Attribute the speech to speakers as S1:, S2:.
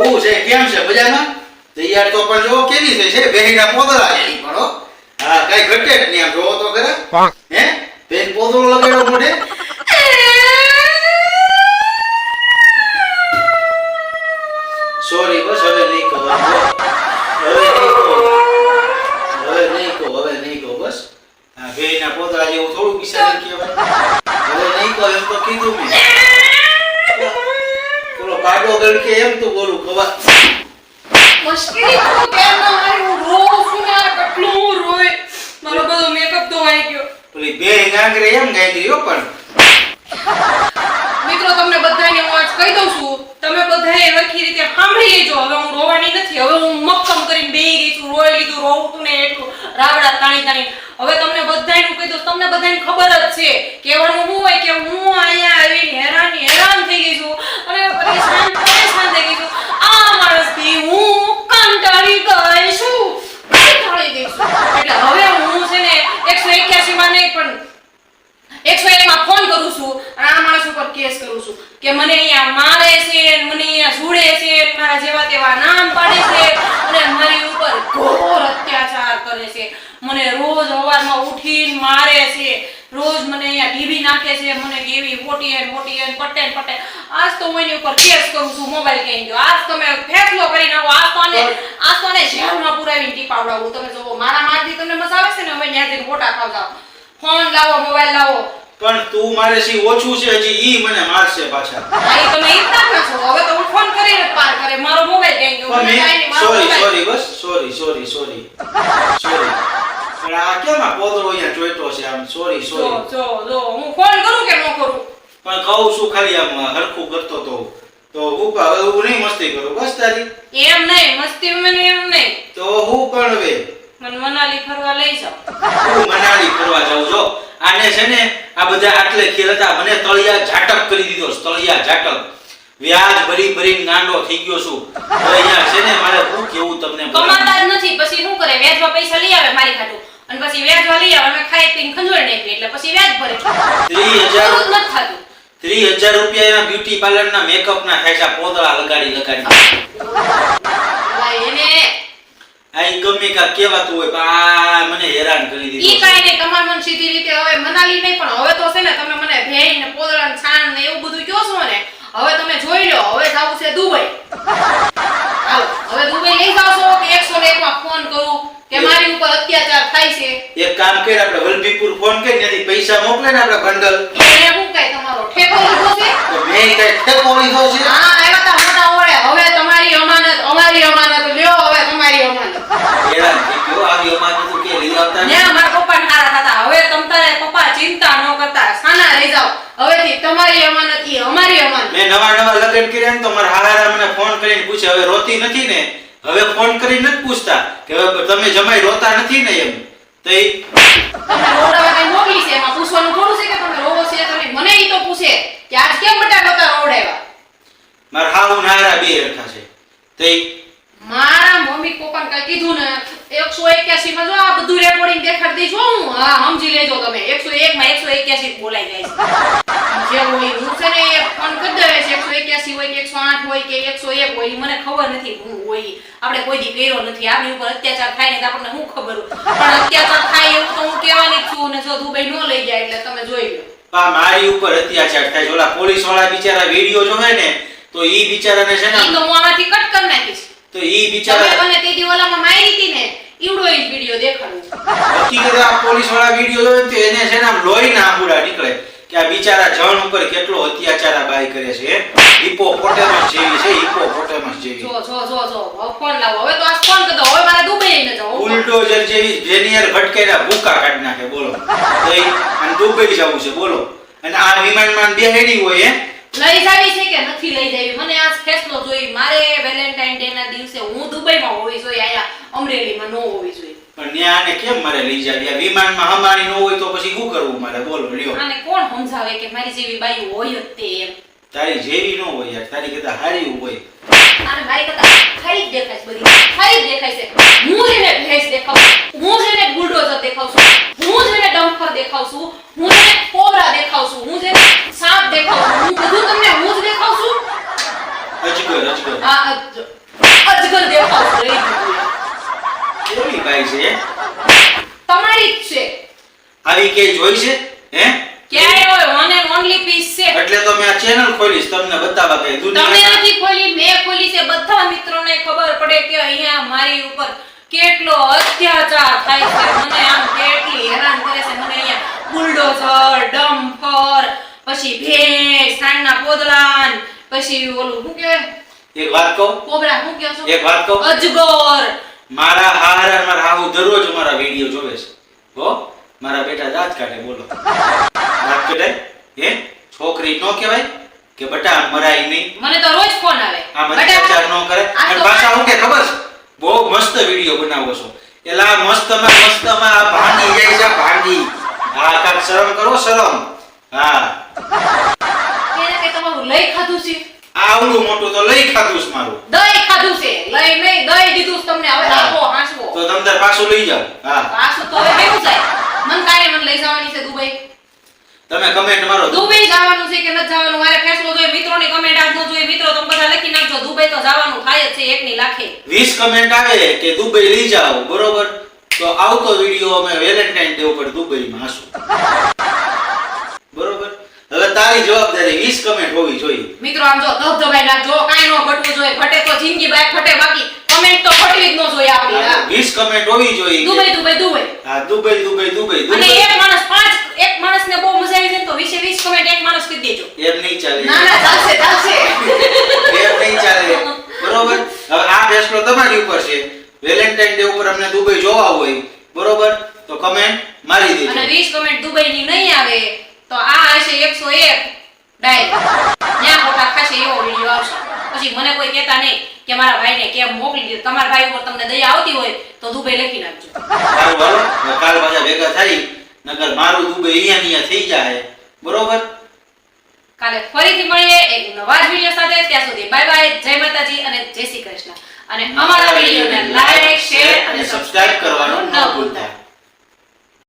S1: હું છે કેમ છે મજામાં? તૈયાર તો પણ જો કેવી થઈ છે બેહીના પોદળા છે પણ હો. હા કઈ ઘટે જ નહીં આમ જોવો તો ખરા. હે બેન પોદળો લગાડ્યો મોઢે. સોરી બસ હવે નહીં કહો. હવે નહીં કહો બસ. હા બેહીના પોદળા જેવું થોડું બિચારી કહેવાય. હવે નહીં કહો એમ તો કીધું મેં. પાડો ગળકે એમ તો બોલું ખબર
S2: મુશ્કેલી તો કેમ ન આવી હું રોઉં છું ને કેટલું રોય મારો બધો મેકઅપ ધોવાઈ ગયો
S1: પેલી બે ગાંગરે એમ ગાંગરી હો પણ
S2: મિત્રો તમને બધાને હું આજ કહી દઉં છું તમે બધાએ સરખી રીતે સાંભળી લેજો હવે હું રોવાની નથી હવે હું મક્કમ કરીને બેહી ગઈ છું રોઈ લીધું રોવું તું ને એટલું રાવડા તાણી તાણી હવે તમને બધાને કહી દઉં તમને બધાને ખબર જ છે કહેવાનું શું હોય કે હું અહીંયા આવીને હેરાન થઈ ગઈ છું અને પરેશાન થઈ ગઈ છું આ માણસથી હું કંટાળી ગઈ છું એટલે હવે હું છે ને 181 માં નહીં પણ 101 માં ફોન કરું છું અને આ માણસ ઉપર કેસ કરું છું કે મને અહીંયા મારે છે મને અહીંયા છોડે છે મારા જેવા તેવા નામ પાડે છે અને મારી ઉપર ઘોર અત્યાચાર કરે છે મને રોજ સવારમાં ઉઠીને મારે છે રોજ મને અહીંયા ટીવી નાખે છે મને કેવી મોટી પટે આજ તો હું એની ઉપર કેસ કરું છું મોબાઈલ કેમ ગયો આજ તમે ફેસલો કરી નાખો આજ તો આને જેલમાં પુરાવીને ટીપાવડાવું તમે જો મારા મારથી તમને મજા આવે છે ને હવે ત્યાં જઈને ફોટા ખાવ જાવ ફોન લાવો મોબાઈલ લાવો
S1: પણ તું મારે સી ઓછું છે હજી ઈ મને મારશે પાછા
S2: આ તમે ઈચ્છા ના છો હવે તો હું ફોન કરીને પાર કરે મારો મોબાઈલ કેમ ગયો મને કાઈ નહીં
S1: સોરી બસ સોરી પણ આ કેમ આ પોદળો અહીંયા જોઈતો છે આમ સોરી
S2: જો હું ફોન કરું કે ન કરું
S1: પણ કહું છું ખાલી આમ હરખું કરતો તો હું હવે હું નહીં મસ્તી કરું બસ તારી
S2: એમ નહીં મસ્તી મને એમ નહીં
S1: તો હું પણ હવે
S2: મને મનાલી ફરવા લઈ જાવ
S1: હું મનાલી ફરવા જાઉં જો આને છે ને આ બધા આટલે ખેલ હતા મને તળિયા ઝાટક કરી દીધો તળિયા ઝાટક વ્યાજ ભરી ગાંડો થઈ ગયો છું હવે અહીંયા છે ને મારે શું કેવું તમને
S2: કમાતા જ નથી પછી શું કરે વ્યાજમાં પૈસા લઈ આવે મારી ખાતું અને પછી વ્યાજમાં લઈ આવે અમે ખાઈ પીને ખંજોળ નાખી એટલે પછી વ્યાજ ભરે
S1: 30,000
S2: નથી થાતું
S1: 30,000 રૂપિયા એના બ્યુટી પાર્લર ના મેકઅપ ના થાય છે પોદળા લગાડી
S2: એને
S1: આઈ ગમે કા કહેવાતું હોય પણ આ મને હેરાન કરી દીધો
S2: ઈ કાઈ નહીં તમાર મન સીધી રીતે હવે મનાલી નહીં પણ હવે તો છે ને તમે મને ભેઈ ને પોદળા ને છાણ ને એવું બધું કહો છો ને હવે તમે જોઈ લો હવે જાવું છે દુબઈ હાલો હવે દુબઈ લઈ જાવ છો કે 101 માં ફોન કરું કે મારી ઉપર અત્યાચાર થાય છે
S1: એક કામ કર આપણે વલભીપુર ફોન કરી ત્યાંથી પૈસા મોકલે ને આપણે બંડલ
S2: એને હું કઈ તમારો ઠેકો લીધો છે
S1: તો મેં કઈ ઠેકો લીધો છે
S2: હા આવ્યા તા મોટા ઓળે હવે તમારી અમાનત લ્યો હવે તમારી અમાનત
S1: હેરાન થઈ ગયો આવી અમાનત તો કે લઈ આવતા
S2: ને મારા પપ્પા હારા થતા હવે તમતારે પપ્પા ચિંતા ન કરતા સાના રહી જાવ હવેથી તમારી અમાનત ઈ અમારી અમાનત
S1: મેં નવા લગન કર્યા ને તો મારા હારા મને ફોન કરીને પૂછે હવે રોતી નથી ને હવે ફોન કરીને નથી પૂછતા કે હવે તમે જમાઈ રોતા નથી ને એમ તો
S2: તમે રોડવા કઈ મોકલી છે એમાં પૂછવાનું થોડું છે કે તમે રોવો છે તમે મને ઈ તો પૂછે કે આજ કેમ બટા નતા રોડાવ્યા
S1: મારા હાઉ નારા બે રખા છે તો
S2: મારા મમ્મી પપ્પાને કઈ કીધું ને 181 માં જો આ બધું રેકોર્ડિંગ દેખાડી દઈશું હું હા સમજી લેજો તમે 101 માં 181 બોલાઈ જાય છે જે હોય હું છે ને એ ફોન કરી દેવે છે 181 હોય કે 108 હોય કે 101 હોય મને ખબર નથી હું હોય આપણે કોઈ દી કર્યો નથી આપણી ઉપર અત્યાચાર થાય ને તો આપણને શું ખબર પણ અત્યાચાર થાય એવું તો હું કહેવાની છું ને જો દુબઈ નો લઈ જાય એટલે તમે જોઈ લો
S1: આ મારી ઉપર અત્યાચાર થાય ઓલા પોલીસ વાળા બિચારા વિડિયો જોવે ને તો ઈ બિચારાને છે ને
S2: ઈ તો હું આમાંથી કટ કરી નાખીશ
S1: તો ઈ બિચારા
S2: તમે મને તેદી ઓલામાં મારી હતી ને ઈવડો ઈ વિડિયો દેખાડું
S1: હકીકત આ પોલીસ વાળા વિડિયો જોવે તો એને છે ને આમ લોહી ના આંબુડા નીકળે કે આ બિચારા જણ ઉપર કેટલો અત્યાચાર આ બાઈ કરે છે હિપોપોટેમસ જેવી
S2: જો ફોન લાવો હવે તો આ ફોન કરતો હવે મારે દુબઈ ન જાવ
S1: બુલડોઝર જેવી જેનિયર ભટકેના ભૂકા કાઢી નાખે બોલો તો અને દુબઈ જવું છે બોલો અને આ વિમાનમાં બેહેડી હોય
S2: લઈ જાવી છે કે નથી લઈ જાવી મને આ ફેસલો જોઈ મારે વેલેન્ટાઇન ડે ના દિવસે હું દુબઈમાં હોવી જોઈએ આયા અમરેલીમાં નો હોવી જોઈએ
S1: પણ ન્યાને કેમ મારે લઈ જાવી આ વિમાનમાં હમારી ન હોય તો પછી શું કરવું મારે બોલો લ્યો
S2: આને કોણ સમજાવે કે મારી જેવી બાઈ હોય જ તે એમ
S1: તારી જેવી ન હોય યાર તારી કરતા હારી હોય
S2: આને મારી કરતા ખાઈ જ દેખાય છે બધી ખાઈ જ દેખાય છે હું જેને ભેંસ દેખાવ હું જેને બુલડોઝર દેખાવ છું હું જેને ડમ્પર દેખાવ છું હું જેને કોબરા દેખાવ છું હું જેને સાપ દેખાવ છું હું બધું તમને હું જ દેખાવ છું
S1: અજગર
S2: આ અજગર દેખાવ રહી ગયું.
S1: કેવી ગાય છે હે?
S2: તમારી જ છે.
S1: આવી કે જોઈ છે હે?
S2: ક્યારે હોય one and only piece છે.
S1: એટલે તો મેં આ ચેનલ ખોલીશ તમને બતાવવા કે
S2: તમે
S1: દુનિયા
S2: નથી ખોલી, મેં ખોલી છે. બધા મિત્રોને ખબર પડે કે અહીંયા મારી ઉપર કેટલો અત્યાચાર થાય છે. મને આમ કેટલી હેરાન કરે છે. મને અહીંયા બુલડોઝર, ડમ્પર, પછી ભેંસ, સાંજના પોદલાન, પછી ઓલું શું કહેવાય?
S1: એક વાત કહું
S2: કોબરા શું કહો છો?
S1: એક વાત કહું
S2: અજગર.
S1: મારા હારા મારા હાહુ દરરોજ મારા વિડિયો જોવે છે હો મારા બેટા દાંત કાઢે બોલો દાંત કાઢે હે છોકરી નો કહેવાય કે બટા મરાય નહીં
S2: મને તો રોજ ફોન આવે.
S1: આ મને પ્રચાર નો કરે
S2: આ
S1: અને
S2: તો
S1: પાછા હું કે ખબર છે બહુ મસ્ત વિડિયો બનાવો છો એલા મસ્તમાં આ ભાંગી જાય છે ભાંગી આ કાક શરમ કરો શરમ હા
S2: કે તમારું લઈ ખાધું છે.
S1: આવડું મોટું તો લઈ ખાધું છે મારું
S2: દહીં ખાધું છે. લઈ નહીં, દહીં દીધું છે તમને. હવે
S1: હા.
S2: આપો હાંસવો.
S1: તો તમ તાર પાછું લઈ જાઓ હા
S2: પાછું તો હવે કેવું થાય? મન કાલે મને લઈ જવાની છે દુબઈ.
S1: તમે કમેન્ટ મારો
S2: દુબઈ જવાનું છે કે નથી જવાનું? મારે ફેસલો જોઈએ. મિત્રોની કમેન્ટ આપજો જોઈએ. મિત્રો તમે બધા લખી નાખજો. દુબઈ તો જવાનું થાય જ છે એકની લાખે.
S1: 20 કમેન્ટ આવે કે દુબઈ લઈ જાઓ બરોબર તો આવતો વિડિયો અમે વેલેન્ટાઇન ડે ઉપર દુબઈમાં હશું બરોબર હવે તારી જવાબદારી 20 કમેન્ટ હોવી જોઈએ
S2: મિત્રો આમ જો ધબધબાઈ નાખજો. કાંઈ નો ઘટવું જોઈએ. ઘટે તો જિંદગી બાય ઘટે, બાકી કમેન્ટ તો ઘટવી જ ન જોઈએ આપણી. હા.
S1: 20 કમેન્ટ હોવી જોઈએ
S2: દુબઈ દુબઈ દુબઈ.
S1: હા દુબઈ
S2: અને એક માણસને બહુ મજા આવી જાય ને તો 20 કમેન્ટ એક માણસ કરી દેજો.
S1: એમ નહીં ચાલે
S2: ના ના ચાલશે ચાલશે.
S1: એમ નહીં ચાલે બરોબર હવે આ ફેસલો તમારી ઉપર છે વેલેન્ટાઇન ડે ઉપર અમને દુબઈ જોવા હોય બરોબર તો કમેન્ટ મારી દેજો
S2: અને 20 કમેન્ટ દુબઈની નહીં આવે તો આ હશે 101 ડાયલ. ત્યાં ફોટા ખાશે એવો વિડિયો આવશે. પછી મને કોઈ કહેતા નહીં કે મારા ભાઈને કેમ મોકલી દીધો. તમારા ભાઈ ઉપર તમને દયા આવતી હોય તો દુબઈ લખી નાખજો.
S1: સારું હાલો હવે કાલ પાછા ભેગા થઈ નકર મારું દુબઈ અહીંયા થઈ જાય બરોબર
S2: કાલે ફરીથી મળીએ એક નવા જ વિડિયો સાથે. ત્યાં સુધી બાય બાય, જય માતાજી અને જય શ્રી કૃષ્ણ. અને અમારા વિડિયોને લાઈક, શેર અને સબસ્ક્રાઇબ કરવાનું ન ભૂલતા.